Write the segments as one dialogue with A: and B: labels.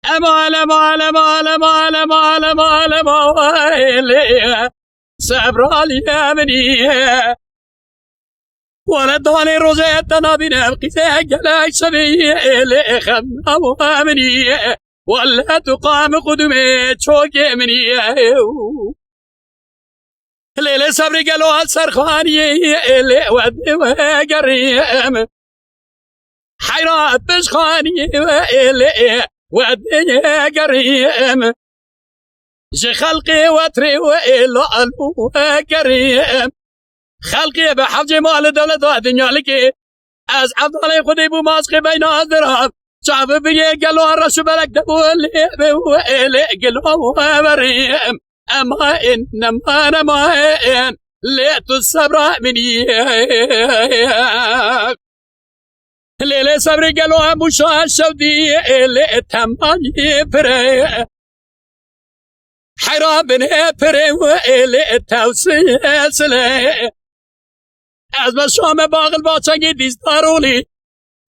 A: امان امان امان امان امان امان امان صبرالي امني ولداني روزت نبينا بقيتها قلاك سبي اللي خمام امني ولا تقام قدمي تشوك مني ليلة صبري قالوا السرخاني اللي ودي وقريم حيرات بشخاني اللي ودي قريم جي خلقي وتري وإلا ألو قريم خلقي بحفظ مال دولة الدنيا لكي از عبدالي خدي بو ماسقي بين أذراب شعب بيه قالوا الرشو بلك دبو اللي قالوا بريم أما إنما أنا ما إن ليت الصبر مني ليلة صبري قالوا أبو شاه الشودي اللي تماني بري حيران بني بري واللي توسي سلي از بشام باغ الباچنگی دیز دارولي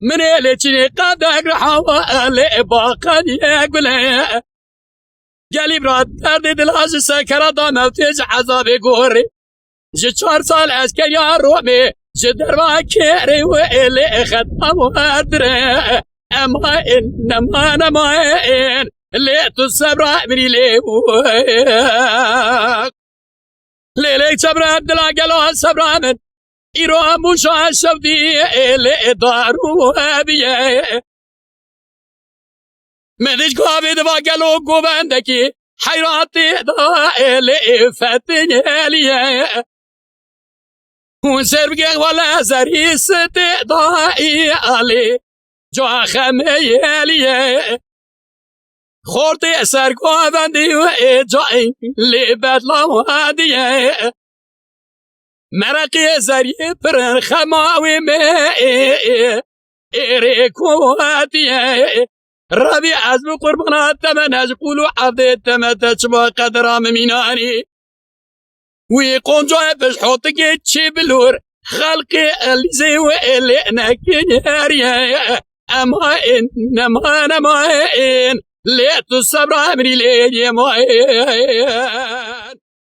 A: من اللي چني قد اقرحوا اللي باقا يقولي قالي براد درد دل از سكرة داموتيج عذابي قوري جي 4 سال عسكري رومي جي دربا كيري واللي خدام وادري اما انما انا ما ان اللي تصبر مني ليلي صبر عبدالله قالوا الصبر من إيرو موشا الشودي اللي دارو أبيه مدش قابي دفا قالوا قوباندكي حيراتي دا اللي فتني ليه ونسربقى ولا زريس تدائي علي جوا خمي ليه خورتي سر قوباندي وإجاين اللي بدلا واديه مرقي زري برن خماوي مي إريكواتي ربي عزم قربانات تمناج قولوا عبد تمتش قدرام ميناني ويقون جوه بشحوطك تشي بلور خلقي اللي وإلي نكينياري أما إنما أنا ما إن ليت الصبر أمري لي ما إن